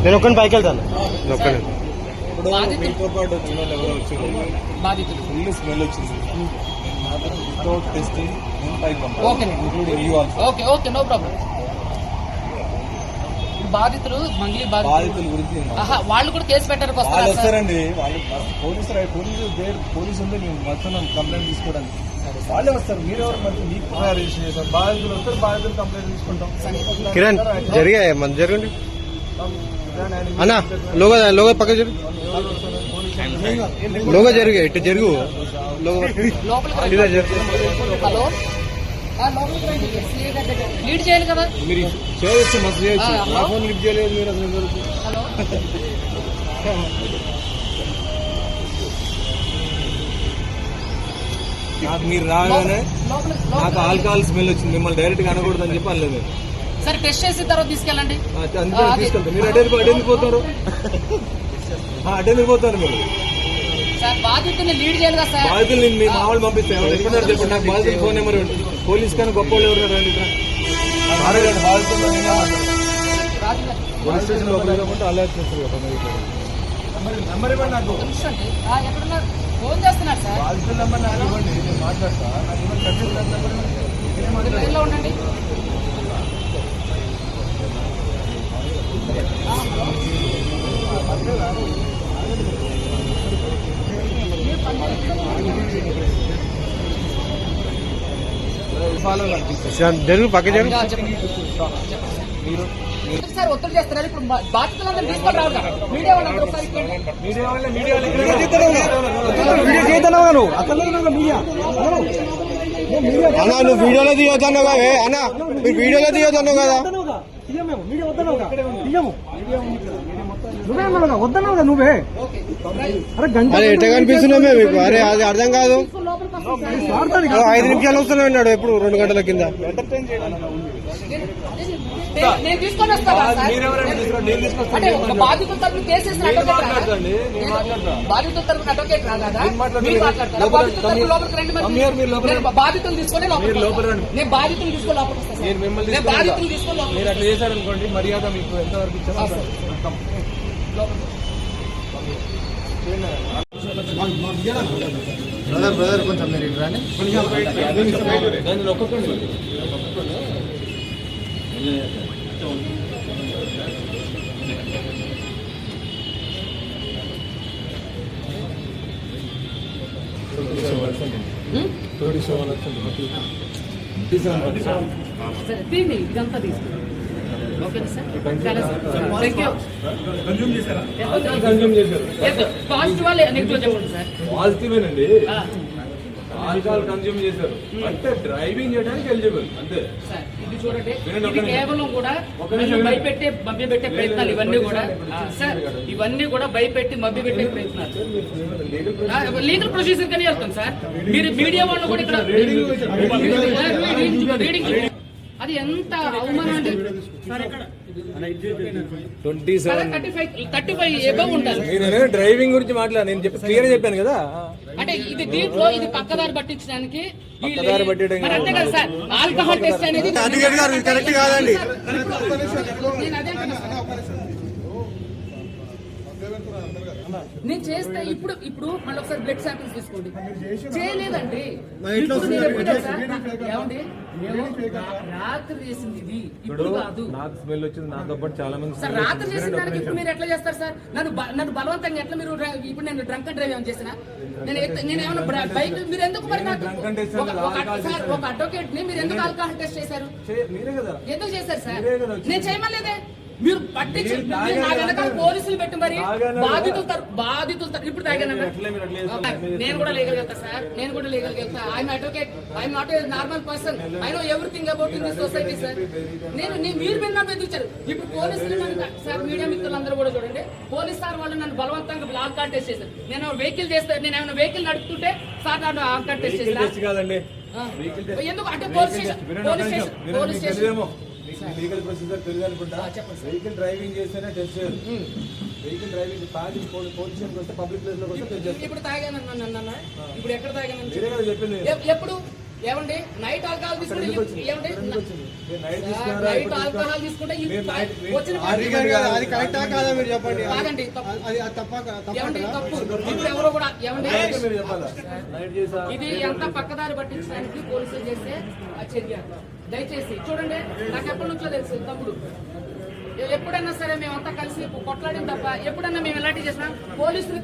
నేను ఒక్కని పైకి వెళ్తాను. ఒక్కని మీతో పాటు వచ్చిన వాళ్ళు ఎవరో వచ్చారు, ఫుల్ స్మెల్ వచ్చింది. వితౌట్ టెస్టింగ్ పైకి పంపాలి, including you also. Okay no problem. బాధితులు బాధితుల గురించి వాళ్ళు కూడా కేసు పెట్టారు. వాళ్ళు వస్తారండి, వాళ్ళు పోలీసు ఉంది, మేము మొత్తం కంప్లైంట్ తీసుకోవడానికి వాళ్ళే వస్తారు. మీరెవరు మరి మీకు రిజిస్టర్ చేస్తారు? బాధితులు వస్తారు, బాధితులు కంప్లైంట్ తీసుకుంటాం. కిరణ్ జరిగాయి మన జరగండి అన్నా. లోగా పక్క జరుగు, లోగా జరుగు, ఇటు జరుగు. లీడ్ చేయాలి కదా మీరు, చేయొచ్చు, మస్తు చేయొచ్చు. నా ఫోన్ లిఫ్ట్ చేయలేదు మీరు అసలు. నాకు మీరు రాగానే నాకు ఆల్కహాల్ స్మెల్ వచ్చింది, మిమ్మల్ని డైరెక్ట్ గా అనకూడదు అని చెప్పి అనలేదు. సరే టెస్ట్ చేసిన తర్వాత తీసుకెళ్ళండి. తీసుకెళ్తారు మీరు. అటెందుకు పోతారు మీరు? బాధితుల్ని లీడ్ చేయాలి కదా సార్. బాధితులు మీ మామూలు పంపిస్తాను ఎప్పుడున్నారు చెప్పండి. నాకు బాధితులు ఫోన్ నెంబర్ పోలీస్ కానీ గొప్ప వాళ్ళు ఎవరు రండి. బాధితులు పోలీస్ స్టేషన్ లోపల అలర్ట్ చేస్తారు కదా. నెంబర్ ఇవ్వండి నాకు. ఎక్కడున్నారు? ఫోన్ చేస్తున్నారు సార్. బాధితుల నెంబర్ నాకు ఇవ్వండి, నేను మాట్లాడతా. నాకు ఇవ్వండి, ఉండండి. జరుగు, పక్క జరుగు. సార్ ఒత్తిడి చేస్తున్నారు. ఇప్పుడు బాధితులందరూ తీసుకొని రావాలి. మీడియా వాళ్ళందరూ ఒకసారి అన్నా నువ్వు వీడియోలో తీయొద్దన్నావు కదా అన్నా, మీరు వీడియోలో తీయొద్దన్నావు కదా. నువ్వే అరే ఎట్లా కనిపిస్తున్నామే మీకు? అరే అది అర్థం కాదు. 5 నిమిషాలు వస్తూనే ఉన్నాడు, ఎప్పుడు 2 గంటల కింద. నేను తీసుకొని వస్తాను. బాధితుల తరఫున కేసేసిన బాధితుల తరఫున అడ్వకేట్ రాదా? బాధితులు తీసుకొని నేను బాధితులు తీసుకొని బాధితులు తీసుకొని మీరు అట్లా చేశారనుకోండి, మర్యాద మీకు ఎంతవరకు ఇచ్చారు. బ్రదర్ కొంచెం మీరు రాని. ఇదంతా తీసుకుంటాం. పాజిటివేనండి, ఆల్కహాల్ కన్జ్యూమ్ చేశారు అంటే డ్రైవింగ్ చేయడానికి ఎలిజిబుల్ అంతే. ఇది చూడండి, కేవలం కూడా భయపెట్టే మభ్యపెట్టే ప్రయత్నాలు ఇవన్నీ కూడా సార్, ఇవన్నీ కూడా భయపెట్టి మభ్యపెట్టే ప్రయత్నాలు. లీగల్ ప్రొసీజర్ కానీ వెళ్తాం సార్. మీరు మీడియా వాళ్ళు కూడా ఇక్కడ అది ఎంత అవమానం అండి. 35 ఎబవ్ ఉంటారు. డ్రైవింగ్ గురించి మాట్లాడు, నేను క్లియర్ చెప్పాను కదా. అంటే ఇది దీంట్లో ఇది పక్కదారి పట్టించడానికి అంతే కదా సార్. ఆల్కహాల్ టెస్ట్ అనేది కరెక్ట్ కాదండి. నేను చేస్తే ఇప్పుడు మళ్ళీ ఒకసారి బ్లడ్ శాంపిల్స్ తీసుకోండి. చేయలేదండి. ఏమండి రాత్రి చేసింది ఇది, ఇప్పుడు కాదు. నాకు స్మెల్ వచ్చింది, నాతో పాటు చాలా మంది. సార్ రాత్రి చేసిన దానికి ఇప్పుడు మీరు ఎట్లా చేస్తారు సార్? నన్ను బలవంతంగా ఎట్లా మీరు ఇప్పుడు నేను డ్రంక్ అండ్ డ్రైవ్ ఏమైనా చేసిన? నేనేమన్నా బైక్ మీరు ఎందుకు మరి నాకు ఒక అడ్వకేట్ ని మీరు ఎందుకు ఆల్కహాల్ టెస్ట్ చేశారు? ఎందుకు చేశారు సార్? నేను చేయమలేదే. మీరు పట్టించి నా వెనకాల పోలీసులు పెట్టి మరి బాధితులు ఇప్పుడు తాగానన్నా నేను కూడా లీగల్ వెళ్తా సార్. నేను కూడా లీగల్ వెళ్తా. I'm advocate, I'm not a normal person. I know everything about in this society sir. మీరు నన్ను ఎదుర్చారు. ఇప్పుడు పోలీసులు సార్, మీడియా మిత్రులందరూ కూడా చూడండి, పోలీస్ సార్ వాళ్ళు నన్ను బలవంతంగా ఆల్కహాల్ టెస్ట్ చేశారు. నేను వెహికల్ చేస్తే, నేను ఏమైనా వెహికల్ నడుపుతుంటే సార్ నన్ను ఆల్కహాల్ టెస్ట్ చేశారు. ఎందుకు అంటే పోలీస్ స్టేషన్ లీగల్ ప్రొసీజర్ తెలియదు అనుకుంటా. వెహికల్ డ్రైవింగ్ చేస్తేనే టెస్ట్ చేయాలి. వెహికల్ డ్రైవింగ్ తాగి పోలీస్ స్టేషన్కి వస్తే, పబ్లిక్ ప్లేస్ లో వస్తే టెస్ట్ చేయాలి. ఇప్పుడు తాగానన్నా, ఇప్పుడు ఎక్కడ తాగాను? చెప్పింది ఎప్పుడు? ఏమండి నైట్ ఆల్కహాల్ తీసుకుంటే ఏమండి మీరు నైట్ తీసుకున్నారా? నైట్ ఇప్పుడు ఆల్కహాల్ తీసుకుంటే ఈ మీరు నైట్ వచ్చిన అది కాదు, అది కరెక్టా కాదా మీరు చెప్పండి. కాదండి, తప్పు. అది తప్ప ఏమండి తప్ప తప్పు? ఇప్పుడు ఎవరో కూడా ఏమండి నైట్ మీరు చెప్పాలా? నైట్ చేసా ఇది ఎంత పక్కదారి పట్టించడానికి పోలీసులు చేసే ఆ చర్య. దయచేసి చూడండి, నాకు ఎప్పటి నుంచో తెలుసు తమ్ముడు. ఎప్పుడన్నా సరే మేమంతా కలిసి కొట్లాడిన తప్ప ఎప్పుడన్నా మేము ఇలాంటివి చేసినా పోలీసులు